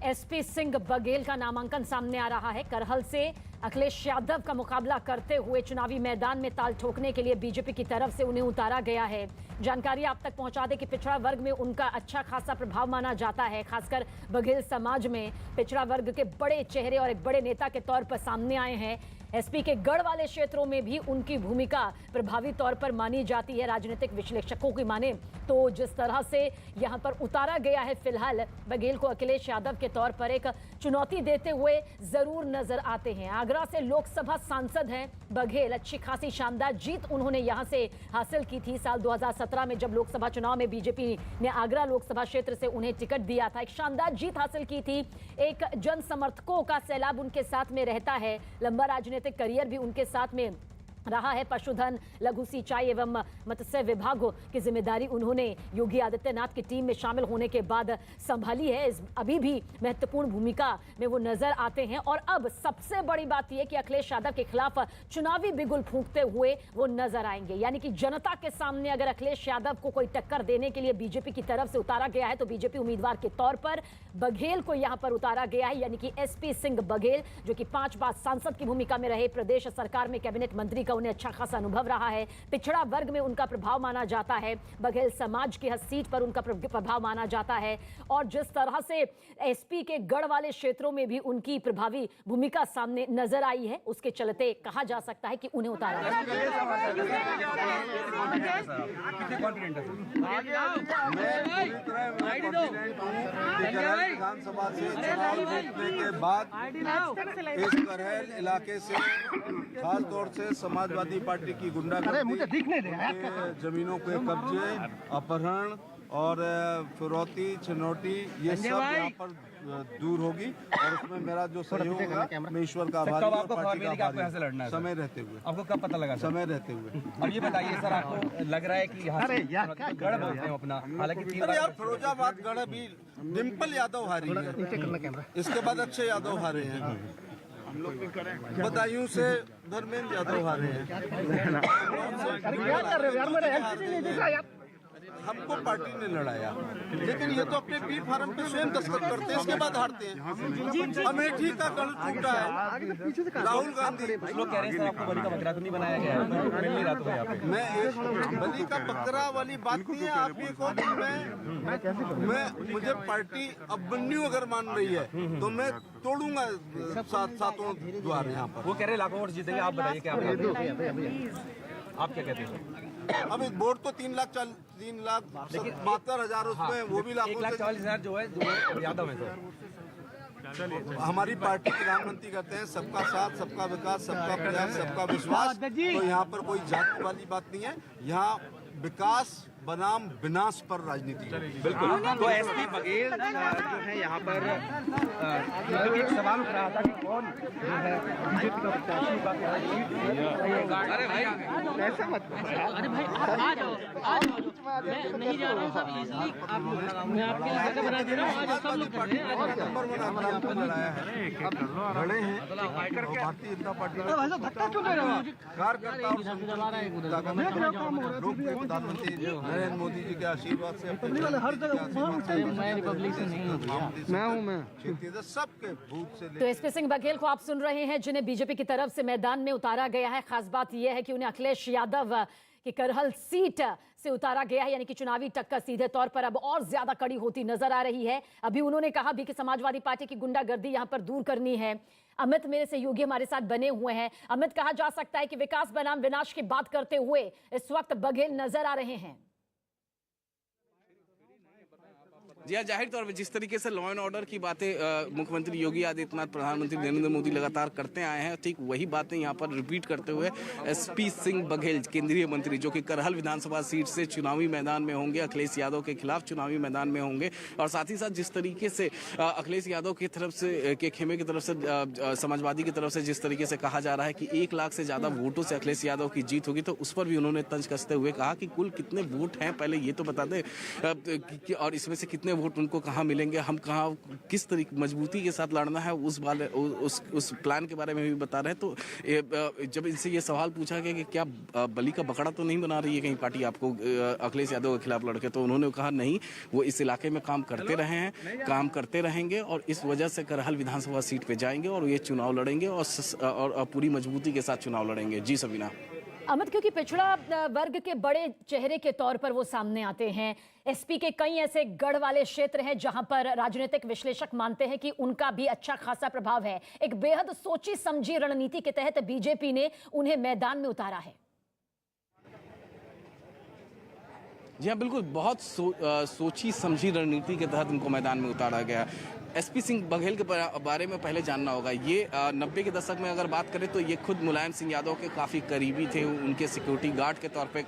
SP Singh Baghel का नामांकन सामने आ रहा है। करहल से अखिलेश यादव का मुकाबला करते हुए चुनावी मैदान में ताल ठोकने के लिए बीजेपी की तरफ से उन्हें उतारा गया है। जानकारी आप तक पहुंचा दें कि पिछड़ा वर्ग में उनका अच्छा खासा प्रभाव माना जाता है। खासकर बघेल समाज में पिछड़ा वर्ग के बड़े चेहरे और एक बड़े नेता के तौर पर सामने आए हैं। एसपी के गढ़ वाले क्षेत्रों में भी उनकी भूमिका प्रभावी तौर पर मानी जाती है। राजनीतिक विश्लेषकों की माने तो जिस तरह से यहां पर उतारा गया है, फिलहाल बघेल को अखिलेश यादव के तौर पर एक चुनौती देते हुए जरूर नजर आते हैं। आगरा से लोकसभा सांसद हैं बघेल। अच्छी खासी शानदार जीत उन्होंने यहां से हासिल की थी साल 2017 में, जब लोकसभा चुनाव में बीजेपी ने आगरा लोकसभा क्षेत्र से उन्हें टिकट दिया था। एक शानदार जीत हासिल की थी। एक जन समर्थकों का सैलाब उनके साथ में रहता है। लंबा राजनीतिक करियर भी उनके साथ में रहा है। पशुधन, लघु सिंचाई एवं मत्स्य विभागों की जिम्मेदारी उन्होंने योगी आदित्यनाथ की टीम में शामिल होने के बाद संभाली है। अभी भी महत्वपूर्ण भूमिका में वो नजर आते हैं। और अब सबसे बड़ी बात यह कि अखिलेश यादव के खिलाफ चुनावी बिगुल फूंकते हुए वो नजर आएंगे। यानी कि जनता के सामने अगर अखिलेश यादव को कोई टक्कर देने के लिए बीजेपी की तरफ से उतारा गया है तो बीजेपी उम्मीदवार के तौर पर बघेल को यहां पर उतारा गया है। यानी कि एसपी सिंह बघेल, जो कि 5 बार सांसद की भूमिका में रहे, प्रदेश सरकार में कैबिनेट मंत्री का उन्हें अच्छा खासा अनुभव रहा है। पिछड़ा वर्ग में उनका प्रभाव माना जाता है। बघेल समाज की हर सीट पर उनका प्रभाव माना जाता है। और जिस तरह से एसपी के गढ़ वाले क्षेत्रों में भी उनकी प्रभावी भूमिका सामने नजर आई है, उसके चलते कहा जा सकता है कि उन्हें उतारा गया। विधानसभा से चुनाव जीतने के बाद इस करहल इलाके से खास तौर से समाजवादी पार्टी की गुंडागर्दी, जमीनों के कब्जे, अपहरण और फिरौती, छिनौती, ये सब यहाँ पर दूर होगी। और उसमें मेरा जो सहयोग होगा, मैं ईश्वर का आभारी हूं, पार्टी का आभारी हूं। समय रहते हुए। आपको कब पता लगा? समय रहते हुए। अब ये बताइए सर, आपको लग रहा है कि यहाँ गढ़ बोलते हैं अपना, हालांकि यार फिरोजाबाद गढ़ अभी डिम्पल यादव हारी है, इसके बाद अच्छे यादव हारे हैं, बदायूं से धर्मेंद्र यादव हारे हैं। हमको पार्टी ने लड़ाया, लेकिन ये तो अपने बी फार्म पे स्वयं दस्तखत करते हैं, इसके बाद हारते हैं। अमेठी का गढ़ टूटा है, राहुल गांधी। लोग कह रहे हैं सर आपको बलि का बकरा तो नहीं बनाया गया है, मिल नहीं रहा तो यहाँ पे। मैं एक बलि का बकरा वाली बात नहीं है। आप ये कहो कि मैं मुझे पार्टी अभिमन्यु अगर मान रही है तो मैं तोड़ूंगा सातों द्वार यहाँ पर। वो कह रहे हैं लाखों वोट जीतेंगे, आप बताइए क्या आप क्या कहते हैं? अब वोट तो 3,72,000 उसमें, वो भी लाखों। 1,40,000 जो है यादव है सर। हमारी पार्टी प्रधानमंत्री कहते हैं सबका साथ, सबका विकास, सबका प्रयास, सबका विश्वास। तो यहाँ पर कोई जाति वाली बात नहीं है, यहाँ विकास बनाम विनाश पर राजनीति है। बिल्कुल। तो एसपी बघेल जो है यहाँ पर एक सवाल उठ रहा था कि कौन जो है बीजेपी का प्रत्याशी का। अरे भाई ऐसा मत, अरे भाई आ जाओ मैं नहीं जा रहा हूँ सब, इसलिए मैं आपके लिए जगह बना दे रहा हूँ। आज सब लोग कर रहे हैं, बड़े हैं भारतीय जनता पार्टी धक्का क्यों दे रहे हो? प्रधानमंत्री नरेंद्र मोदी जी के आशीर्वाद से, मैं रिपब्लिक से नहीं हूँ, मैं सबके बूथ से। तो एसपी सिंह बघेल को आप सुन रहे हैं, जिन्हें बीजेपी की तरफ से मैदान में उतारा गया है। खास बात यह है कि उन्हें अखिलेश यादव की करहल सीट से उतारा गया है। यानी कि चुनावी टक्कर सीधे तौर पर अब और ज्यादा कड़ी होती नजर आ रही है। अभी उन्होंने कहा भी कि समाजवादी पार्टी की गुंडागर्दी यहां पर दूर करनी है। अमित मेरे सहयोगी हमारे साथ बने हुए हैं। अमित, कहा जा सकता है कि विकास बनाम विनाश की बात करते हुए इस वक्त बघेल नजर आ रहे हैं। जी हाँ, जाहिर तौर पर जिस तरीके से लॉ एंड ऑर्डर की बातें मुख्यमंत्री योगी आदित्यनाथ, प्रधानमंत्री नरेंद्र मोदी लगातार करते आए हैं, ठीक वही बातें यहाँ पर रिपीट करते हुए एसपी सिंह बघेल, केंद्रीय मंत्री जो कि करहल विधानसभा सीट से चुनावी मैदान में होंगे, अखिलेश यादव के खिलाफ चुनावी मैदान में होंगे। और साथ ही साथ जिस तरीके से अखिलेश यादव की तरफ से के खेमे की तरफ से समाजवादी की तरफ से जिस तरीके से कहा जा रहा है कि 1 लाख से ज्यादा वोटों से अखिलेश यादव की जीत होगी, तो उस पर भी उन्होंने तंज कसते हुए कहा कि कुल कितने वोट हैं पहले ये तो बता दें, और इसमें से कितने वोट उनको कहाँ मिलेंगे, हम कहाँ किस तरीके मजबूती के साथ लड़ना है उस प्लान के बारे में भी बता रहे हैं। तो जब इनसे ये सवाल पूछा गया कि क्या बलि का बकरा तो नहीं बना रही है कहीं पार्टी आपको अखिलेश यादव के खिलाफ लड़के, तो उन्होंने कहा नहीं, वो इस इलाके में काम करते रहे हैं, काम करते रहेंगे और इस वजह से करहल विधानसभा सीट पे जाएंगे और ये चुनाव लड़ेंगे और पूरी मजबूती के साथ चुनाव लड़ेंगे। जी सबीना। अमित, क्योंकि पिछड़ा वर्ग के बड़े चेहरे के तौर पर वो सामने आते हैं, एसपी के कई ऐसे गढ़ वाले क्षेत्र हैं जहां पर राजनीतिक विश्लेषक मानते हैं कि उनका भी अच्छा खासा प्रभाव है। एक बेहद सोची समझी रणनीति के तहत बीजेपी ने उन्हें मैदान में उतारा है। जी हाँ, बिल्कुल, बहुत सोची समझी रणनीति के तहत उनको मैदान में उतारा गया। एसपी सिंह बघेल के बारे में पहले जानना होगा। ये 90 के दशक में अगर बात करें तो ये खुद मुलायम सिंह यादव के काफ़ी करीबी थे, उनके सिक्योरिटी गार्ड के तौर पे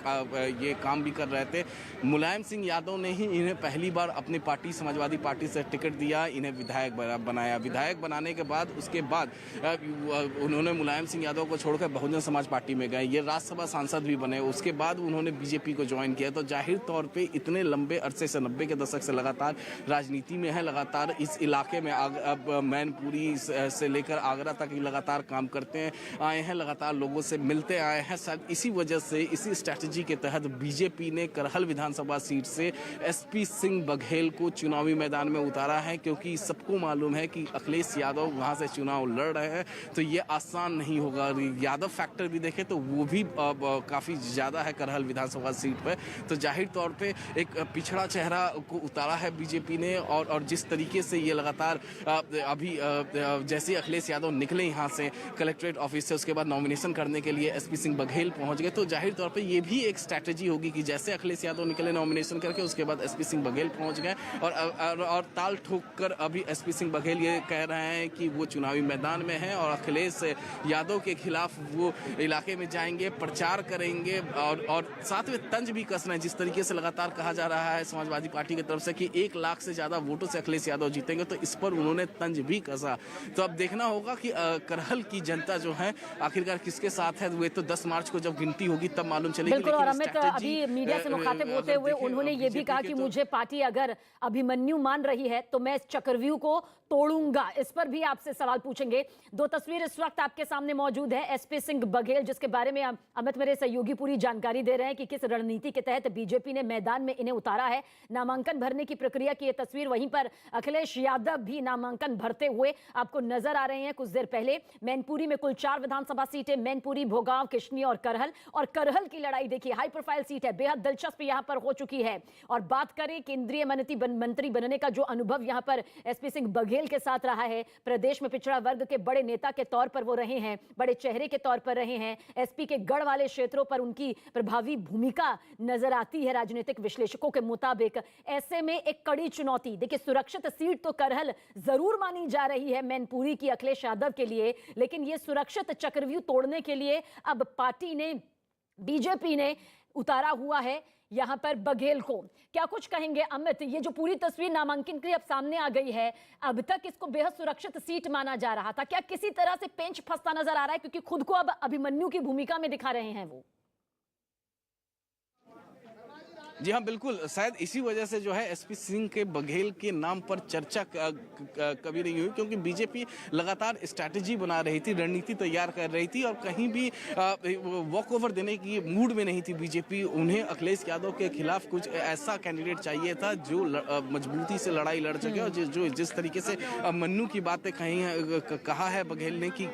ये काम भी कर रहे थे। मुलायम सिंह यादव ने ही इन्हें पहली बार अपनी पार्टी समाजवादी पार्टी से टिकट दिया, इन्हें विधायक बनाया। विधायक बनाने के बाद उसके बाद उन्होंने मुलायम सिंह यादव को छोड़कर बहुजन समाज पार्टी में गए, ये राज्यसभा सांसद भी बने। उसके बाद उन्होंने बीजेपी को ज्वाइन किया। तो जाहिर तौर पर इतने लंबे अरसे से 90 के दशक से लगातार राजनीति में है, लगातार इस इलाके में अब मैनपुरी से लेकर आगरा तक ही लगातार काम करते आए हैं, लगातार लोगों से मिलते आए हैं। शायद इसी वजह से, इसी स्ट्रैटेजी के तहत बीजेपी ने करहल विधानसभा सीट से एसपी सिंह बघेल को चुनावी मैदान में उतारा है, क्योंकि सबको मालूम है कि अखिलेश यादव वहां से चुनाव लड़ रहे हैं तो ये आसान नहीं होगा। यादव फैक्टर भी देखें तो वो भी काफ़ी ज़्यादा है करहल विधानसभा सीट पर। तो जाहिर तौर पर एक पिछड़ा चेहरा को उतारा है बीजेपी ने। और जिस तरीके से ये लगातार अभी जैसे अखिलेश यादव निकले यहाँ से कलेक्ट्रेट ऑफिस से, उसके बाद नॉमिनेशन करने के लिए एसपी सिंह बघेल पहुंच गए, तो जाहिर तौर पे ये भी एक स्ट्रैटेजी होगी कि जैसे अखिलेश यादव निकले नॉमिनेशन करके, उसके बाद एसपी सिंह बघेल पहुंच गए और ताल ठोक कर अभी एसपी सिंह बघेल ये कह रहे हैं कि वो चुनावी मैदान में हैं और अखिलेश यादव के खिलाफ वो इलाके में जाएंगे, प्रचार करेंगे और साथ में तंज भी कस रहे हैं। जिस तरीके से लगातार कहा जा रहा है समाजवादी पार्टी की तरफ से कि 1 लाख से ज्यादा वोटों से अखिलेश यादव जीतेंगे, तो इस पर उन्होंने तंज भी कसा। तो अब देखना होगा कि करहल की जनता जो है आखिरकार किसके साथ है। वे तो 10 मार्च को जब गिनती होगी तब मालूम चलेगी। बिल्कुल। और अमित, अभी मीडिया से मुखातिब होते हुए उन्होंने ये भी कहा कि मुझे पार्टी अगर अभिमन्यु मान रही है तो मैं इस चक्रव्यूह को तोड़ूंगा। इस पर भी आपसे सवाल पूछेंगे। 2 तस्वीर इस वक्त आपके सामने मौजूद है, एसपी सिंह बघेल जिसके बारे में अमित मेरे सहयोगी पूरी जानकारी दे रहे हैं कि किस रणनीति के तहत बीजेपी ने मैदान में इन्हें उतारा है। नामांकन भरने की प्रक्रिया की ये तस्वीर, वहीं पर अखिलेश यादव भी नामांकन भरते हुए आपको नजर आ रहे हैं। कुछ देर पहले मैनपुरी में कुल 4 विधानसभा सीटें, मैनपुरी, भोगांव, किशनी और करहल की लड़ाई देखिए, हाई प्रोफाइल सीट है, बेहद दिलचस्प यहां पर हो चुकी है। और बात करें केंद्रीय मंत्री बनने का जो अनुभव यहां पर एसपी सिंह बघेल के साथ रहा है, प्रदेश में पिछड़ा वर्ग के बड़े नेता के तौर पर वो रहे हैं, बड़े चेहरे के तौर पर रहे हैं, एसपी के गढ़ वाले क्षेत्रों पर उनकी प्रभावी भूमिका नजर आती है राजनीतिक विश्लेषकों के मुताबिक। ऐसे में एक कड़ी चुनौती, देखिए सुरक्षित सीट तो करहल जरूर मानी जा रही है मैनपुरी की अखिलेश यादव के लिए, लेकिन ये सुरक्षित चक्रव्यूह तोड़ने के लिए अब पार्टी ने, बीजेपी ने उतारा हुआ है यहां पर बघेल को। क्या कुछ कहेंगे अमित, ये जो पूरी तस्वीर नामांकन की अब सामने आ गई है, अब तक इसको बेहद सुरक्षित सीट माना जा रहा था, क्या किसी तरह से पेंच फंसता नजर आ रहा है, क्योंकि खुद को अब अभिमन्यु की भूमिका में दिखा रहे हैं वो? जी हाँ, बिल्कुल, शायद इसी वजह से जो है एसपी सिंह के बघेल के नाम पर चर्चा कभी नहीं हुई, क्योंकि बीजेपी लगातार स्ट्रैटेजी बना रही थी, रणनीति तैयार कर रही थी और कहीं भी वॉक ओवर देने की मूड में नहीं थी बीजेपी। उन्हें अखिलेश यादव के खिलाफ कुछ ऐसा कैंडिडेट चाहिए था जो मजबूती से लड़ाई लड़ सके और जो जिस तरीके से मन्नू की बातें कहा है बघेल ने कि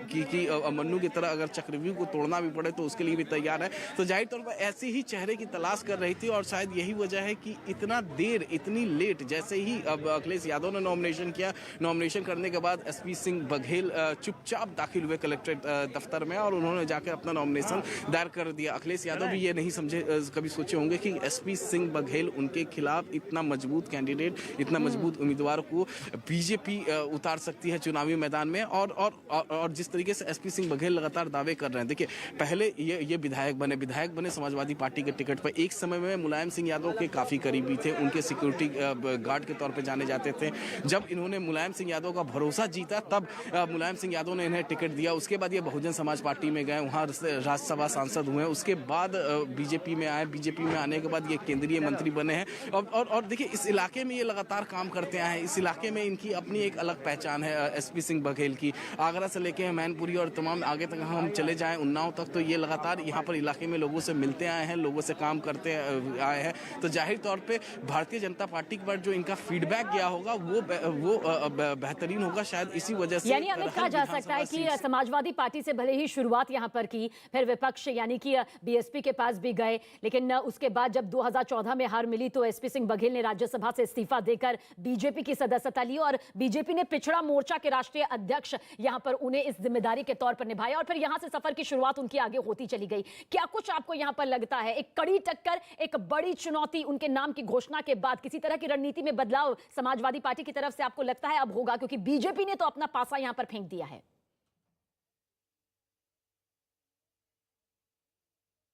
मन्नू की तरह अगर चक्रव्यूह को तोड़ना भी पड़े तो उसके लिए भी तैयार है। तो जाहिर तौर पर ऐसे ही चेहरे की तलाश कर रही थी और शायद यही वजह है कि इतना देर, इतनी लेट, जैसे ही अब अखिलेश यादव ने नॉमिनेशन किया, नॉमिनेशन करने के बाद एसपी सिंह बघेल चुपचाप दाखिल हुए कलेक्ट्रेट दफ्तर में और उन्होंने जाकर अपना नॉमिनेशन दायर कर दिया। अखिलेश यादव भी ये नहीं समझे, कभी सोचे होंगे कि एसपी सिंह बघेल उनके खिलाफ इतना मजबूत कैंडिडेट, इतना मजबूत उम्मीदवार को बीजेपी उतार सकती है चुनावी मैदान में। और जिस तरीके से एसपी सिंह बघेल लगातार दावे कर रहे हैं, देखिए पहले ये विधायक बने समाजवादी पार्टी के टिकट पर। एक समय में मुलायम सिंह सिंह यादव के काफ़ी करीबी थे, उनके सिक्योरिटी गार्ड के तौर पे जाने जाते थे। जब इन्होंने मुलायम सिंह यादव का भरोसा जीता तब मुलायम सिंह यादव ने इन्हें टिकट दिया। उसके बाद ये बहुजन समाज पार्टी में गए, वहाँ राज्यसभा सांसद हुए। उसके बाद बीजेपी में आए, बीजेपी में आने के बाद ये केंद्रीय मंत्री बने हैं। और देखिए, इस इलाके में ये लगातार काम करते आए हैं। इस इलाके में इनकी अपनी एक अलग पहचान है एसपी सिंह बघेल की। आगरा से लेके मैनपुरी और तमाम आगे तक हम चले जाएं उन्नाव तक, तो ये लगातार यहाँ पर इलाके में लोगों से मिलते आए हैं, लोगों से काम करते आए हैं। तो जाहिर तौर पे भारतीय जनता पार्टी पर जो इनका फीडबैक गया होगा वो बेहतरीन होगा, शायद इसी वजह से। यानी अमित, कहा जा सकता है कि समाजवादी पार्टी से भले ही शुरुआत यहाँ पर की, फिर विपक्ष यानी कि बीएसपी के पास भी गए, लेकिन उसके बाद जब 2014 में हार मिली तो एसपी सिंह बघेल ने राज्यसभा से इस्तीफा देकर बीजेपी की सदस्यता ली और बीजेपी ने पिछड़ा मोर्चा के राष्ट्रीय अध्यक्ष यहाँ पर उन्हें इस जिम्मेदारी के तौर पर निभाया और फिर यहाँ से सफर की शुरुआत उनकी आगे होती चली गई। क्या कुछ आपको यहाँ पर लगता है, एक कड़ी टक्कर, एक बड़ी चुनौती उनके नाम की घोषणा के बाद किसी तरह की रणनीति में बदलाव समाजवादी पार्टी की तरफ से आपको लगता है अब होगा, क्योंकि बीजेपी ने तो अपना पासा यहां पर फेंक दिया है?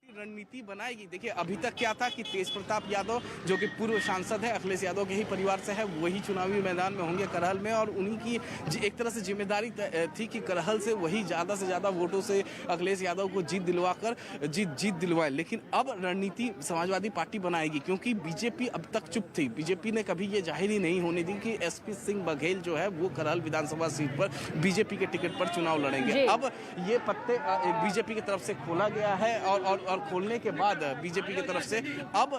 रणनीति बनाएगी। देखिए, अभी तक क्या था कि तेज प्रताप यादव जो कि पूर्व सांसद है, अखिलेश यादव के ही परिवार से है, वही चुनावी मैदान में होंगे करहल में, और उन्हीं की एक तरह से जिम्मेदारी थी कि करहल से वही ज़्यादा से ज़्यादा वोटों से अखिलेश यादव को जीत दिलवाए। लेकिन अब रणनीति समाजवादी पार्टी बनाएगी, क्योंकि बीजेपी अब तक चुप थी। बीजेपी ने कभी ये जाहिर ही नहीं होने दी कि एसपी सिंह बघेल जो है वो करहल विधानसभा सीट पर बीजेपी के टिकट पर चुनाव लड़ेंगे। अब ये पत्ते बीजेपी की तरफ से खोला गया है और खोलने के बाद बीजेपी की तरफ से अब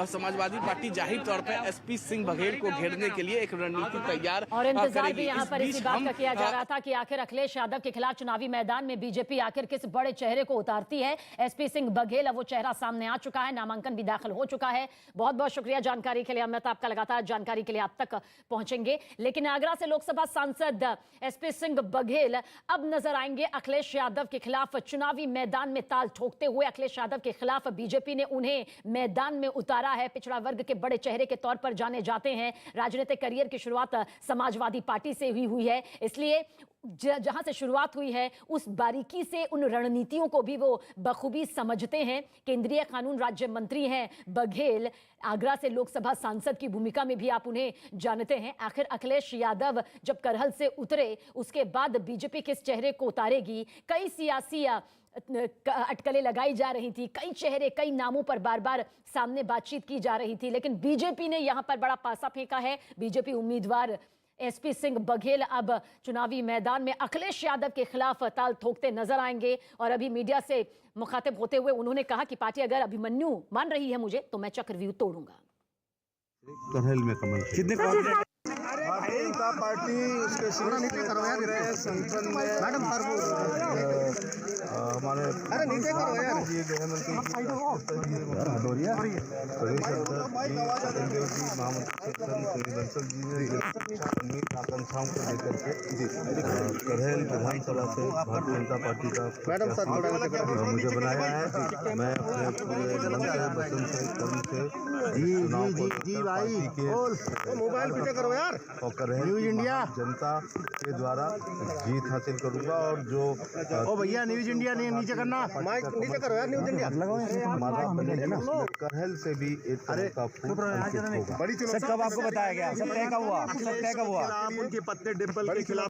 समाजवादी पार्टी जाहिर तौर पर एसपी सिंह बघेल को घेरने के लिए एक रणनीति तैयार और इंतजार भी यहाँ पर इसी बात का किया जा रहा था कि आखिर अखिलेश यादव के खिलाफ चुनावी मैदान में बीजेपी आखिर किस बड़े चेहरे को उतारती है। एसपी सिंह बघेल, अब वो चेहरा सामने आ चुका है, नामांकन भी दाखिल हो चुका है। बहुत बहुत शुक्रिया जानकारी के लिए अमित, आपका लगातार जानकारी के लिए आप तक पहुंचेंगे। लेकिन आगरा से लोकसभा सांसद एसपी सिंह बघेल अब नजर आएंगे अखिलेश यादव के खिलाफ चुनावी मैदान में ताल ठोकते हुए। अखिलेश यादव के खिलाफ बीजेपी ने उन्हें मैदान में उतारा है, पिछड़ा वर्ग के बड़े चेहरे के तौर पर जाने जाते हैं। राजनीतिक करियर की शुरुआत समाजवादी पार्टी से हुई है, इसलिए जहां से शुरुआत हुई है उस बारीकी से उन रणनीतियों को भी वो बखूबी समझते हैं। केंद्रीय कानून राज्य मंत्री हैं बघेल, आगरा से लोकसभा सांसद की भूमिका में भी आप उन्हें जानते हैं। आखिर अखिलेश यादव जब करहल से उतरे उसके बाद बीजेपी किस चेहरे को उतारेगी, कई सियासी अटकलें लगाई जा रही थी, कई चेहरे, कई नामों पर बार बार सामने बातचीत की जा रही थी, लेकिन बीजेपी ने यहां पर बड़ा पासा फेंका है। बीजेपी उम्मीदवार एसपी सिंह बघेल अब चुनावी मैदान में अखिलेश यादव के खिलाफ ताल ठोकते नजर आएंगे। और अभी मीडिया से मुखातिब होते हुए उन्होंने कहा कि पार्टी अगर अभिमन्यु मान रही है मुझे तो मैं चक्रव्यूह तोड़ूंगा। करहल में कमल कितने भारतीय जनता पार्टी उसके संगठन में हमारे गृह मंत्री आकांक्षाओं को लेकर के करहल विधानसभा से भारतीय जनता पार्टी का मुझे बनाया है। मैं अपने पूरे मन से, वचन से, कर्म से जी भाई के मोबाइल पीछे करो यार और न्यूज इंडिया जनता के द्वारा जीत हासिल करूंगा। और जो ओ भैया न्यूज इंडिया नहीं नीचे करना, माइक नीचे करो यार, न्यूज इंडिया करहल से भी एक तरह का होगा। कब आपको बताया गया? सब तय कब हुआ? उनके पत्ते डिंपल के खिलाफ